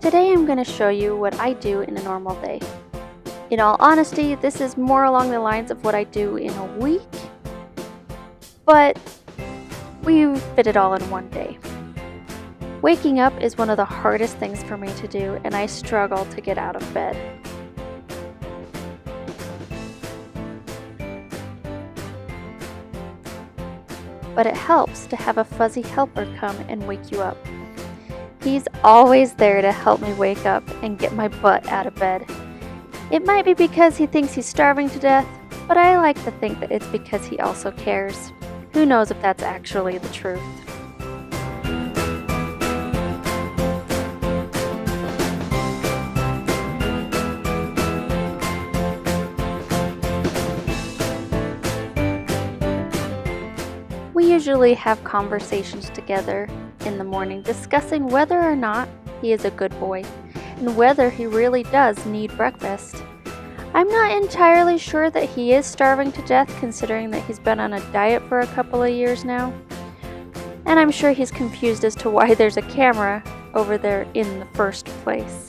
Today I'm going to show you what I do in a normal day. In all honesty, this is more along the lines of what I do in a week, but we fit it all in one day. Waking up is one of the hardest things for me to do, and I struggle to get out of bed. But it helps to have a fuzzy helper come and wake you up. He's always there to help me wake up and get my butt out of bed. It might be because he thinks he's starving to death, but I like to think that it's because he also cares. Who knows if that's actually the truth. We usually have conversations together in the morning discussing whether or not he is a good boy and whether he really does need breakfast. I'm not entirely sure that he is starving to death, considering that he's been on a diet for a couple of years now. And I'm sure he's confused as to why there's a camera over there in the first place.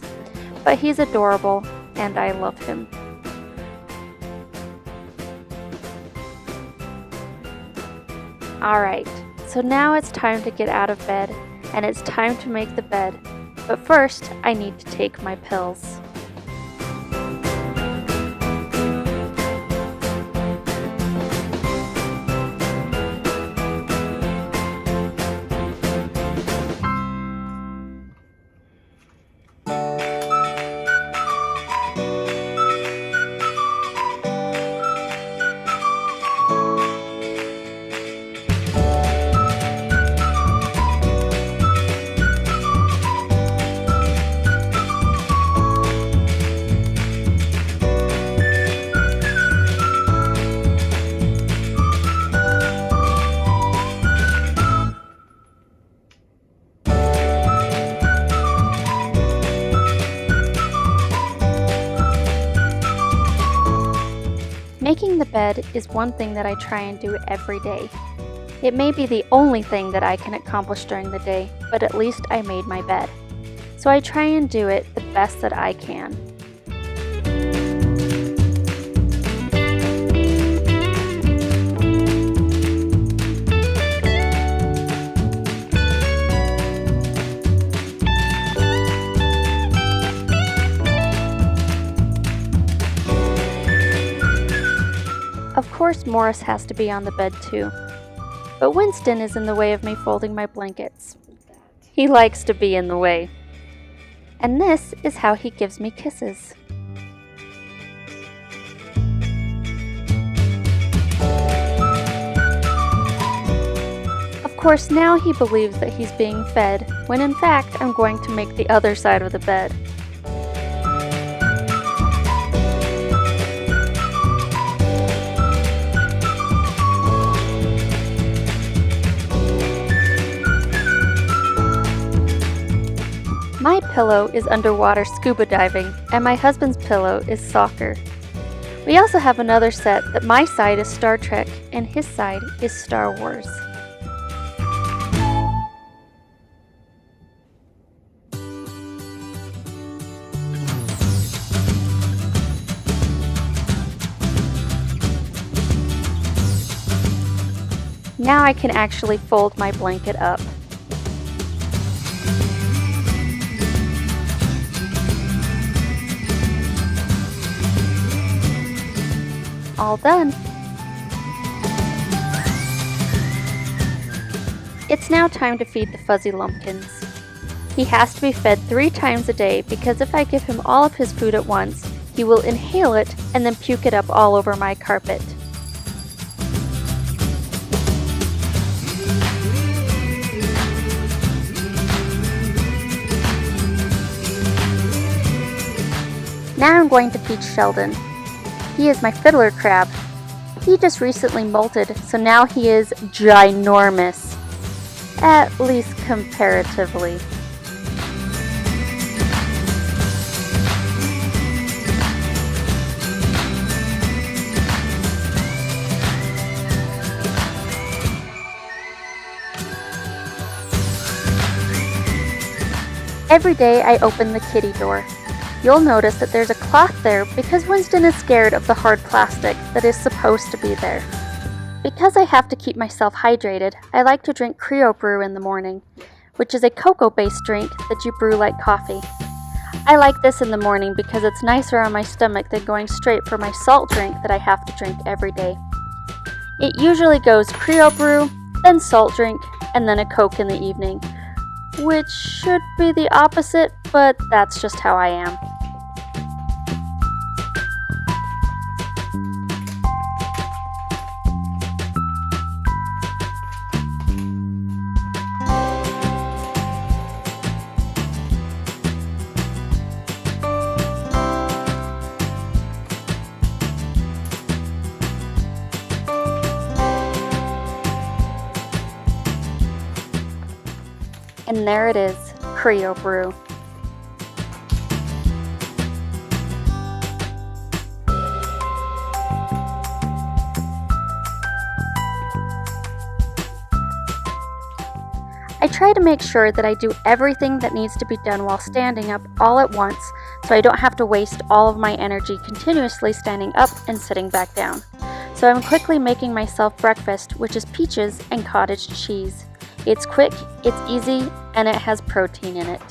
But he's adorable and I love him. Alright, so now it's time to get out of bed, and it's time to make the bed. But first, I need to take my pills. Making the bed is one thing that I try and do every day. It may be the only thing that I can accomplish during the day, but at least I made my bed. So I try and do it the best that I can. Of course, Morris has to be on the bed too, but Winston is in the way of me folding my blankets. He likes to be in the way. And this is how he gives me kisses. Of course, now he believes that he's being fed, when in fact I'm going to make the other side of the bed. My pillow is underwater scuba diving, and my husband's pillow is soccer. We also have another set that my side is Star Trek and his side is Star Wars. Now I can actually fold my blanket up. All done. It's now time to feed the fuzzy lumpkins. He has to be fed 3 times a day because if I give him all of his food at once, he will inhale it and then puke it up all over my carpet. Now I'm going to feed Sheldon. He is my fiddler crab. He just recently molted, so now he is ginormous. At least comparatively. Every day I open the kitty door. You'll notice that there's a cloth there because Winston is scared of the hard plastic that is supposed to be there. Because I have to keep myself hydrated, I like to drink Creo Brew in the morning, which is a cocoa-based drink that you brew like coffee. I like this in the morning because it's nicer on my stomach than going straight for my salt drink that I have to drink every day. It usually goes Creo Brew, then salt drink, and then a Coke in the evening, which should be the opposite, but that's just how I am. And there it is, Creo Brew. I try to make sure that I do everything that needs to be done while standing up all at once, so I don't have to waste all of my energy continuously standing up and sitting back down. So I'm quickly making myself breakfast, which is peaches and cottage cheese. It's quick, it's easy, and it has protein in it.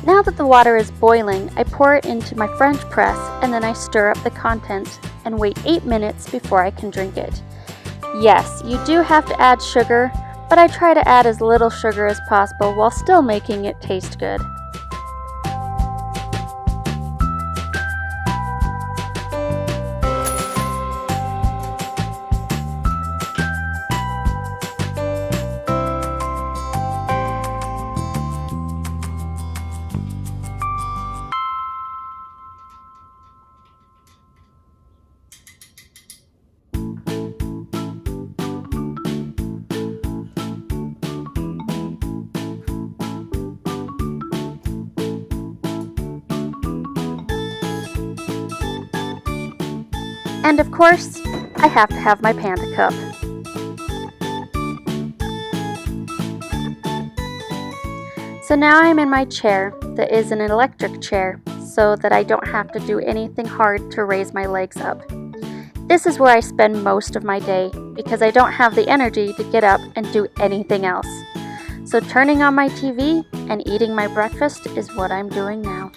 Now that the water is boiling, I pour it into my French press and then I stir up the contents and wait 8 minutes before I can drink it. Yes, you do have to add sugar, but I try to add as little sugar as possible while still making it taste good. And of course, I have to have my Panda cup. So now I'm in my chair that is an electric chair so that I don't have to do anything hard to raise my legs up. This is where I spend most of my day because I don't have the energy to get up and do anything else. So turning on my TV and eating my breakfast is what I'm doing now.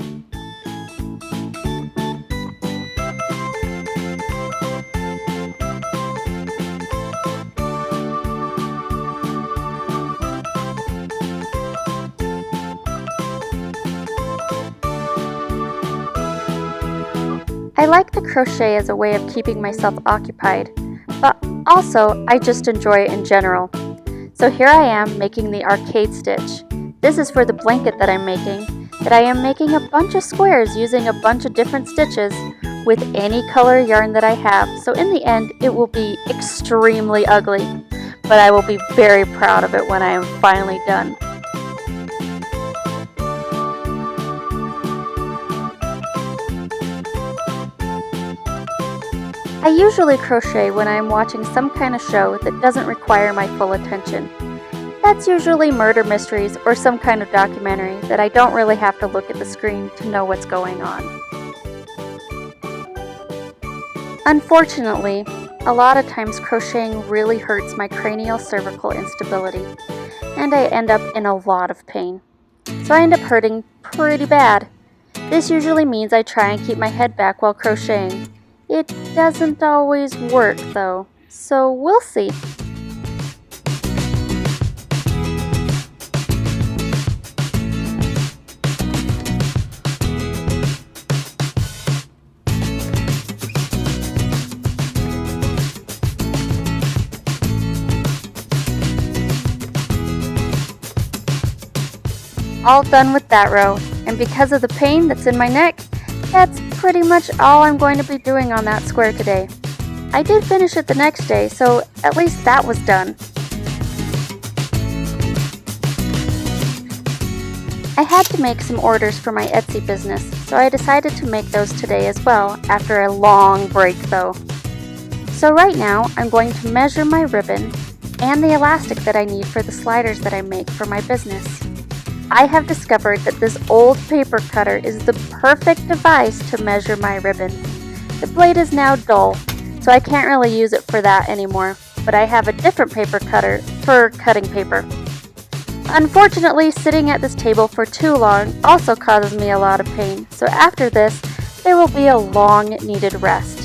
I like the crochet as a way of keeping myself occupied, but also I just enjoy it in general. So here I am making the arcade stitch. This is for the blanket that I'm making, I am making a bunch of squares using a bunch of different stitches with any color yarn that I have. So in the end, it will be extremely ugly, but I will be very proud of it when I am finally done. I usually crochet when I am watching some kind of show that doesn't require my full attention. That's usually murder mysteries or some kind of documentary that I don't really have to look at the screen to know what's going on. Unfortunately, a lot of times crocheting really hurts my cranial cervical instability, and I end up in a lot of pain. So I end up hurting pretty bad. This usually means I try and keep my head back while crocheting. It doesn't always work though, so we'll see. All done with that row, and because of the pain that's in my neck, that's pretty much all I'm going to be doing on that square today. I did finish it the next day, so at least that was done. I had to make some orders for my Etsy business, so I decided to make those today as well, after a long break though. So right now, I'm going to measure my ribbon and the elastic that I need for the sliders that I make for my business. I have discovered that this old paper cutter is the perfect device to measure my ribbon. The blade is now dull, so I can't really use it for that anymore, but I have a different paper cutter for cutting paper. Unfortunately, sitting at this table for too long also causes me a lot of pain, so after this, there will be a long needed rest.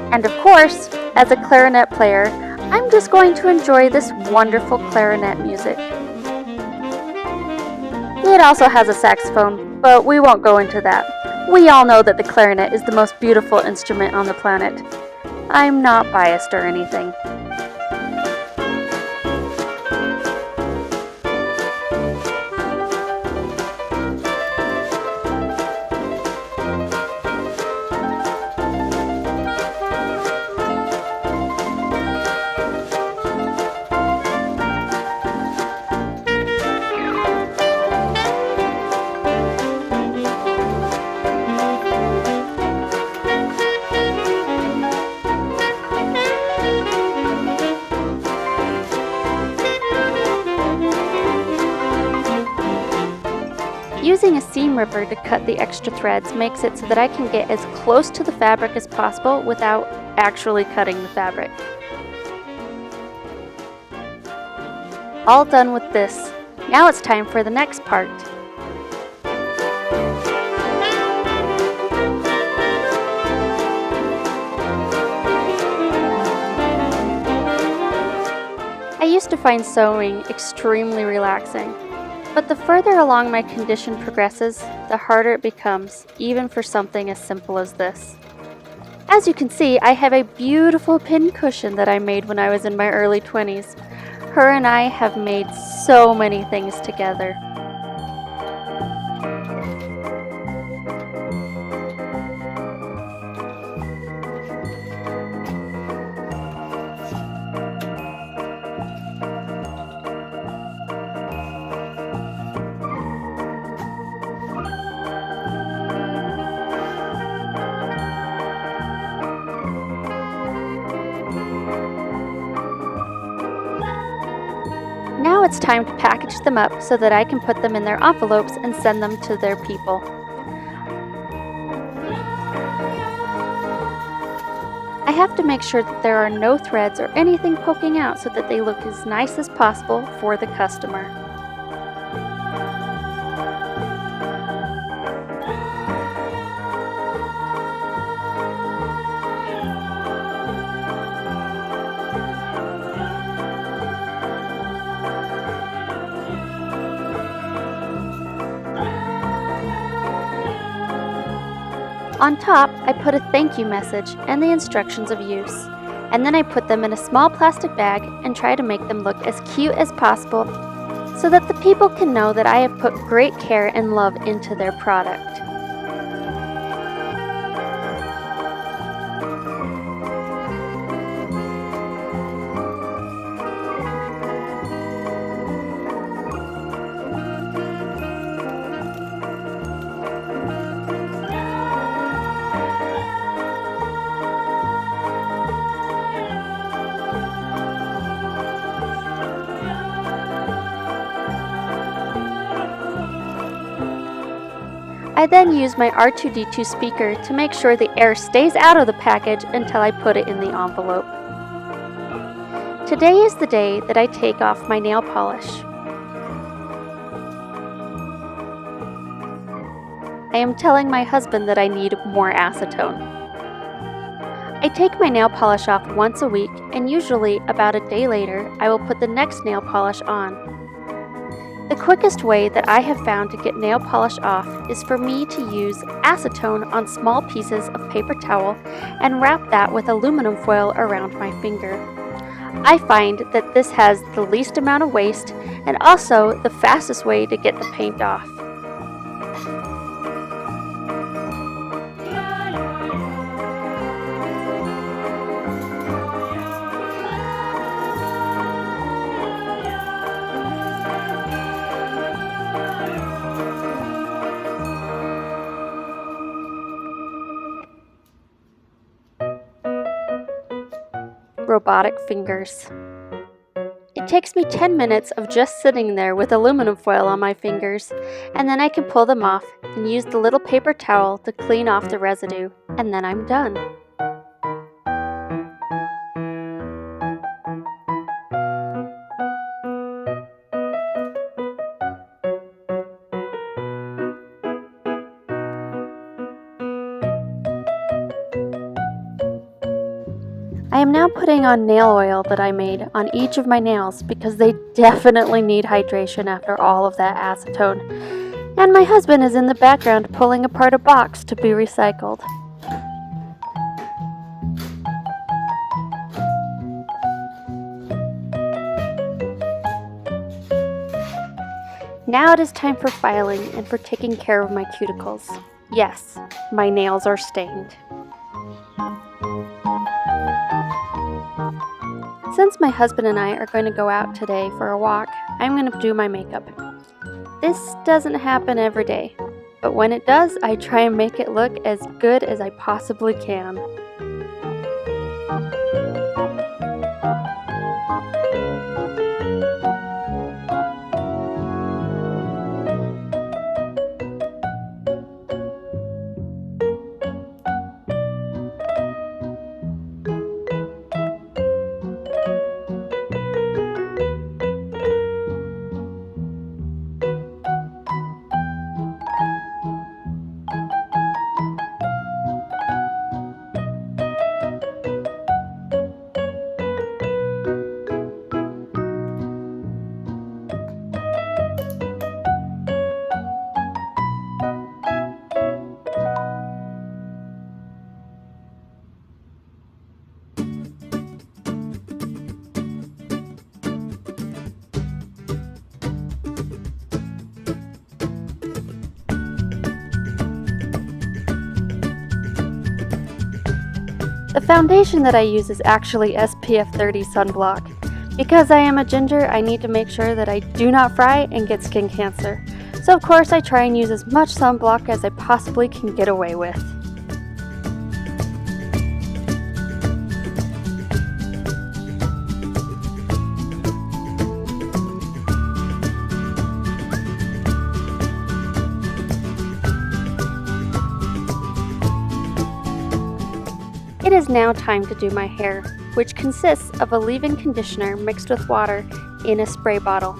And of course, as a clarinet player, I'm just going to enjoy this wonderful clarinet music. It also has a saxophone, but we won't go into that. We all know that the clarinet is the most beautiful instrument on the planet. I'm not biased or anything. Using a seam ripper to cut the extra threads makes it so that I can get as close to the fabric as possible without actually cutting the fabric. All done with this. Now it's time for the next part. I used to find sewing extremely relaxing. But the further along my condition progresses, the harder it becomes, even for something as simple as this. As you can see, I have a beautiful pin cushion that I made when I was in my early 20s. Her and I have made so many things together. Now it's time to package them up so that I can put them in their envelopes and send them to their people. I have to make sure that there are no threads or anything poking out so that they look as nice as possible for the customer. On top, I put a thank you message and the instructions of use, and then I put them in a small plastic bag and try to make them look as cute as possible so that the people can know that I have put great care and love into their product. I then use my R2D2 speaker to make sure the air stays out of the package until I put it in the envelope. Today is the day that I take off my nail polish. I am telling my husband that I need more acetone. I take my nail polish off once a week, and usually about a day later, I will put the next nail polish on. The quickest way that I have found to get nail polish off is for me to use acetone on small pieces of paper towel and wrap that with aluminum foil around my finger. I find that this has the least amount of waste and also the fastest way to get the paint off. Robotic fingers. It takes me 10 minutes of just sitting there with aluminum foil on my fingers, and then I can pull them off and use the little paper towel to clean off the residue, and then I'm done. I am now putting on nail oil that I made on each of my nails because they definitely need hydration after all of that acetone. And my husband is in the background pulling apart a box to be recycled. Now it is time for filing and for taking care of my cuticles. Yes, my nails are stained. Since my husband and I are going to go out today for a walk, I'm going to do my makeup. This doesn't happen every day, but when it does, I try and make it look as good as I possibly can. The foundation that I use is actually SPF 30 sunblock. Because I am a ginger, I need to make sure that I do not fry and get skin cancer. So of course I try and use as much sunblock as I possibly can get away with. It is now time to do my hair, which consists of a leave-in conditioner mixed with water in a spray bottle.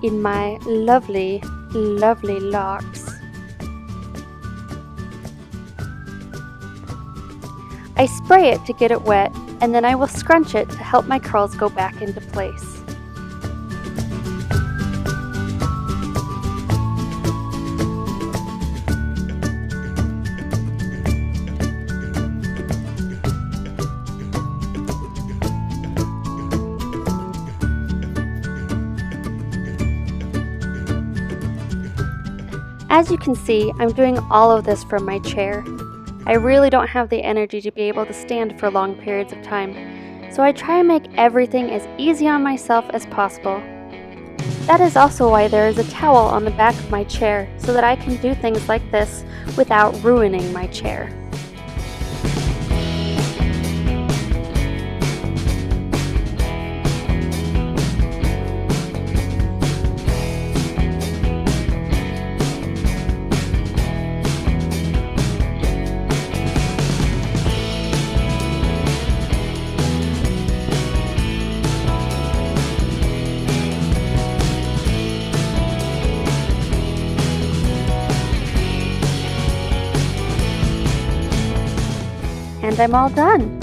In my lovely, lovely locks. I spray it to get it wet, and then I will scrunch it to help my curls go back into place. As you can see, I'm doing all of this from my chair. I really don't have the energy to be able to stand for long periods of time, so I try and make everything as easy on myself as possible. That is also why there is a towel on the back of my chair, so that I can do things like this without ruining my chair. And I'm all done.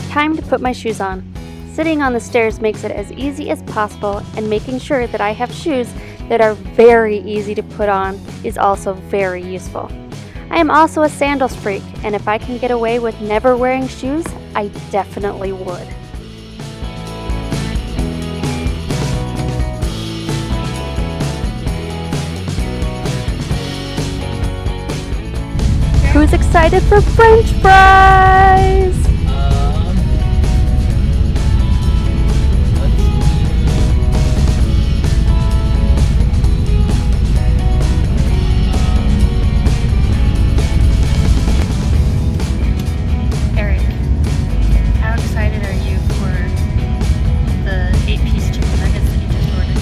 Time to put my shoes on. Sitting on the stairs makes it as easy as possible, and making sure that I have shoes that are very easy to put on is also very useful. I am also a sandals freak, and if I can get away with never wearing shoes, I definitely would. Who's excited for French fries? Eric, how excited are you for the 8-piece chicken nuggets that you just ordered?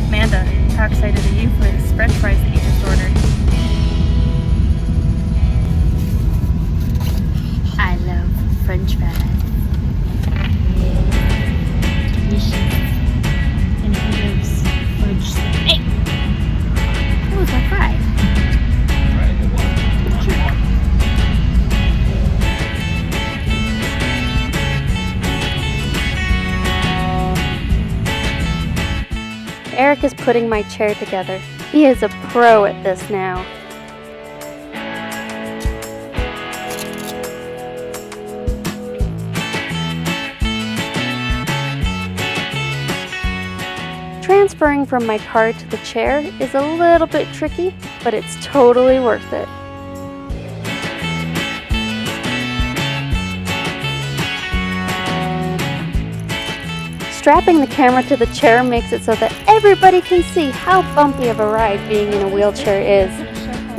Amanda, how excited are you for the French fries that you just ordered? I love French fries. Delicious. And he loves fudge. Hey! That was my fry. Eric is putting my chair together. He is a pro at this now. Transferring from my car to the chair is a little bit tricky, but it's totally worth it. Strapping the camera to the chair makes it so that everybody can see how bumpy of a ride being in a wheelchair is.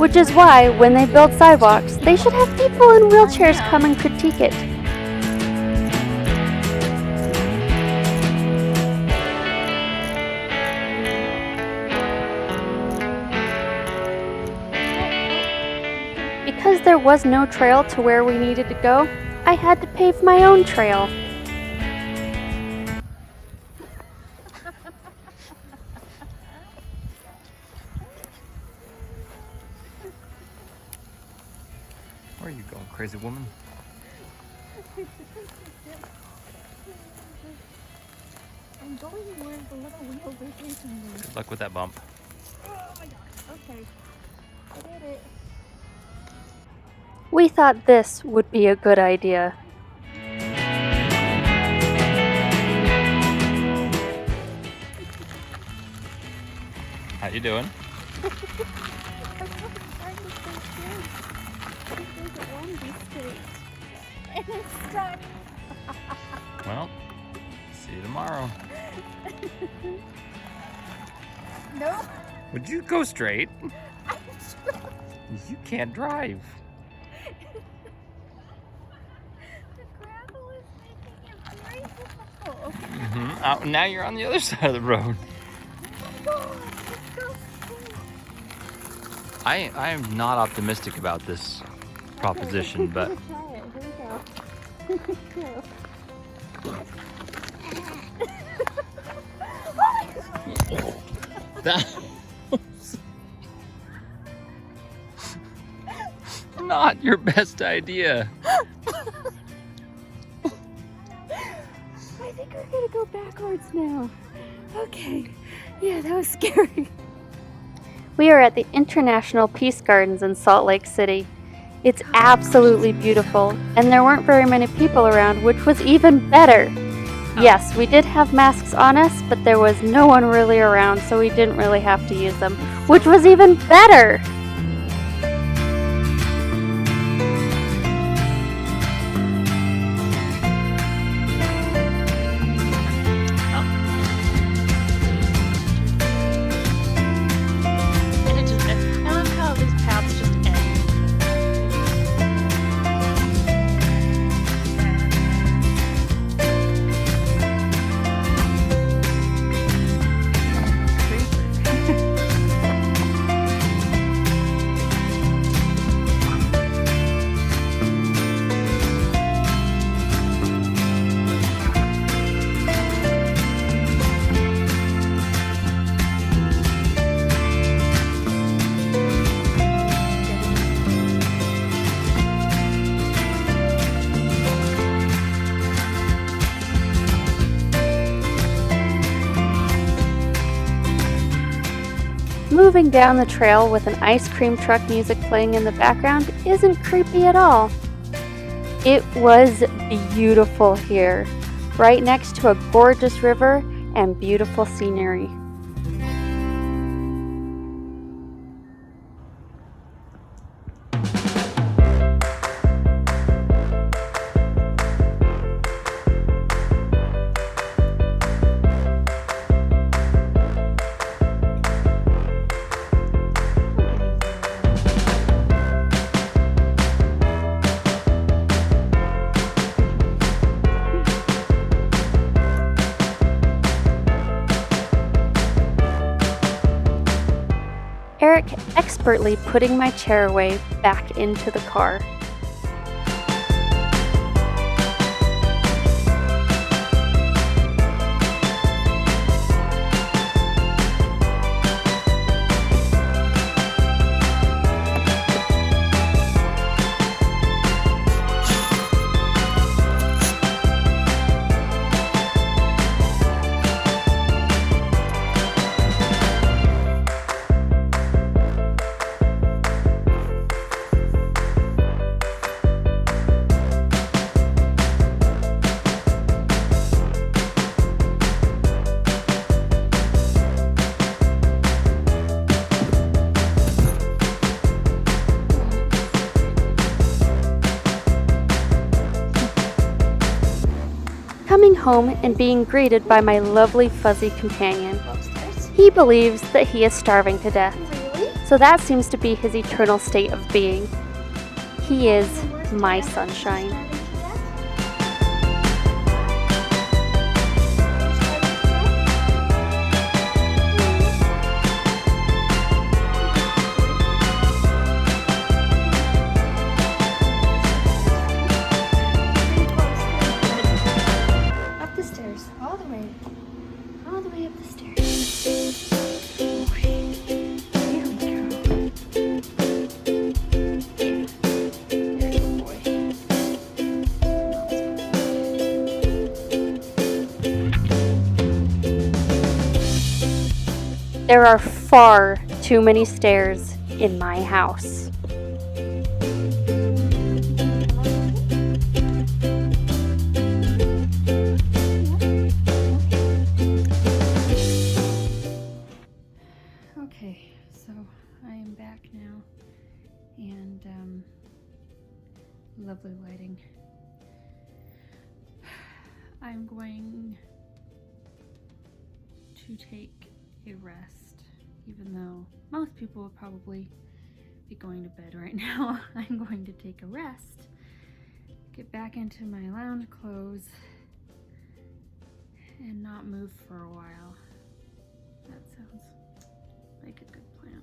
Which is why, when they build sidewalks, they should have people in wheelchairs come and critique it. Because there was no trail to where we needed to go, I had to pave my own trail. Where are you going, crazy woman? I'm going where the little wheel vacation is. Good luck with that bump. Oh my god. Okay. I did it. We thought this would be a good idea. How you doing? Well, see you tomorrow. No. Would you go straight? You can't drive. The gravel is making it very difficult. Okay. Oh, now you're on the other side of the road. Let's go. I am not optimistic about this proposition, but Try it. Here we go. that was not your best idea. I think we're gonna go backwards now. Okay. Yeah, that was scary. We are at the International Peace Gardens in Salt Lake City. It's absolutely beautiful, and there weren't very many people around, which was even better. Yes, we did have masks on us, but there was no one really around, so we didn't really have to use them, which was even better! And it just ends. I love how these paths just end. Moving down the trail with an ice cream truck music playing in the background isn't creepy at all. It was beautiful here, right next to a gorgeous river and beautiful scenery. Eric expertly putting my chair away back into the car. Coming home and being greeted by my lovely fuzzy companion. He believes that he is starving to death, so that seems to be his eternal state of being. He is my sunshine. Up the stairs, all the way up the stairs. Here we go. Good boy. There are far too many stairs in my house. Okay, so I am back now, and lovely lighting. I'm going to take a rest, even though most people would probably be going to bed right now. I'm going to take a rest, get back into my lounge clothes, and not move for a while. That sounds like a good plan.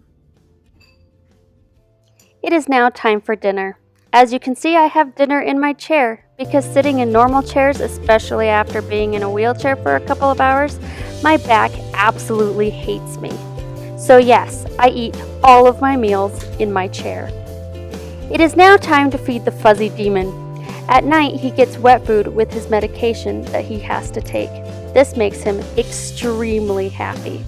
It is now time for dinner. As you can see, I have dinner in my chair because sitting in normal chairs, especially after being in a wheelchair for a couple of hours, my back absolutely hates me. So yes, I eat all of my meals in my chair. It is now time to feed the fuzzy demon. At night, he gets wet food with his medication that he has to take. This makes him extremely happy.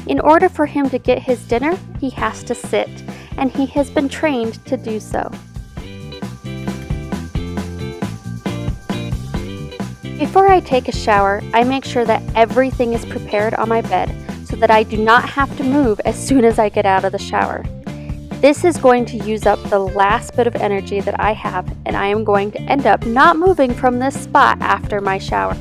In order for him to get his dinner, he has to sit, and he has been trained to do so. Before I take a shower, I make sure that everything is prepared on my bed so that I do not have to move as soon as I get out of the shower. This is going to use up the last bit of energy that I have, and I am going to end up not moving from this spot after my shower.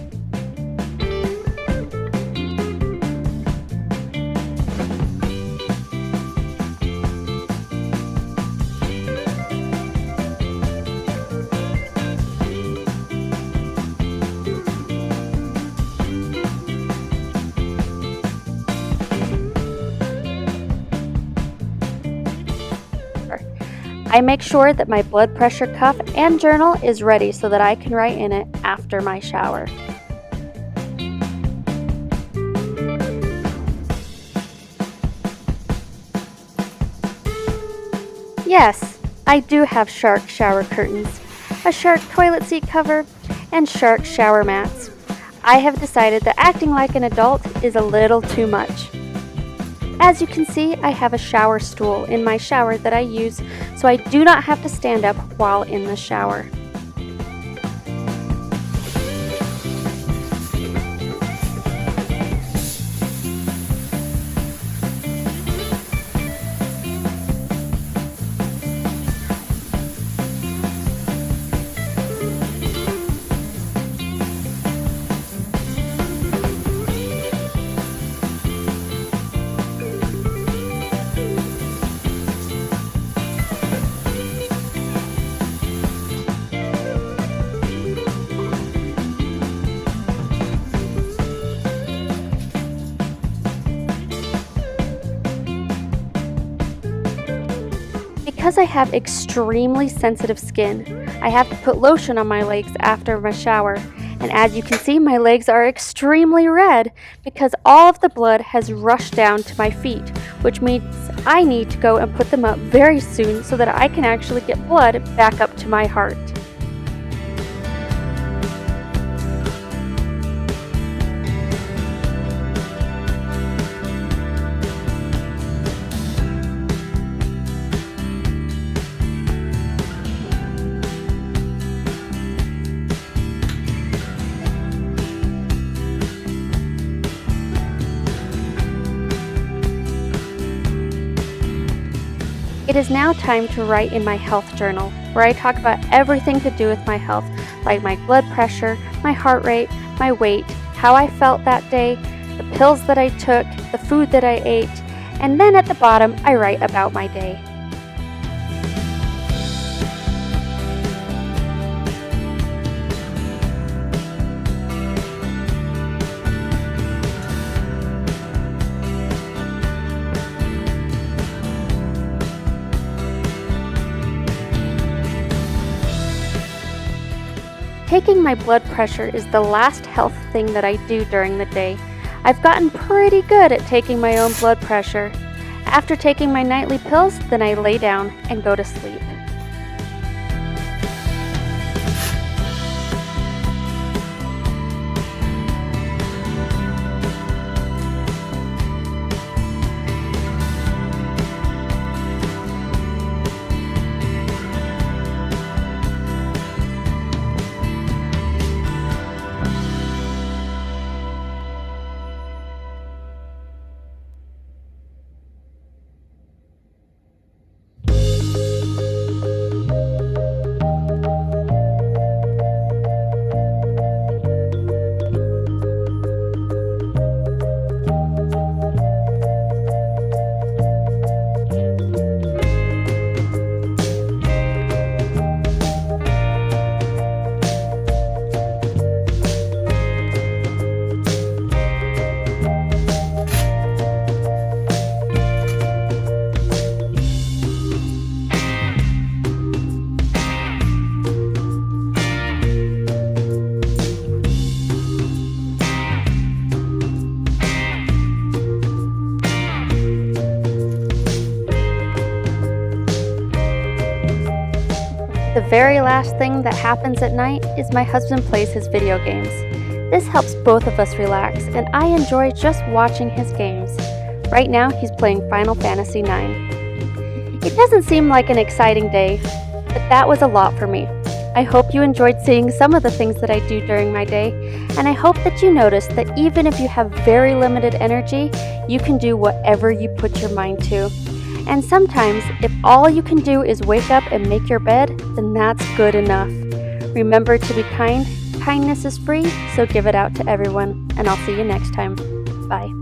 I make sure that my blood pressure cuff and journal is ready so that I can write in it after my shower. Yes, I do have shark shower curtains, a shark toilet seat cover, and shark shower mats. I have decided that acting like an adult is a little too much. As you can see, I have a shower stool in my shower that I use so I do not have to stand up while in the shower. Because I have extremely sensitive skin, I have to put lotion on my legs after my shower, and as you can see, my legs are extremely red because all of the blood has rushed down to my feet, which means I need to go and put them up very soon so that I can actually get blood back up to my heart. It is now time to write in my health journal, where I talk about everything to do with my health, like my blood pressure, my heart rate, my weight, how I felt that day, the pills that I took, the food that I ate, and then at the bottom I write about my day. Taking my blood pressure is the last health thing that I do during the day. I've gotten pretty good at taking my own blood pressure. After taking my nightly pills, then I lay down and go to sleep. The very last thing that happens at night is my husband plays his video games. This helps both of us relax, and I enjoy just watching his games. Right now, he's playing Final Fantasy IX. It doesn't seem like an exciting day, but that was a lot for me. I hope you enjoyed seeing some of the things that I do during my day, and I hope that you noticed that even if you have very limited energy, you can do whatever you put your mind to. And sometimes, if all you can do is wake up and make your bed, then that's good enough. Remember to be kind. Kindness is free, so give it out to everyone, and I'll see you next time. Bye.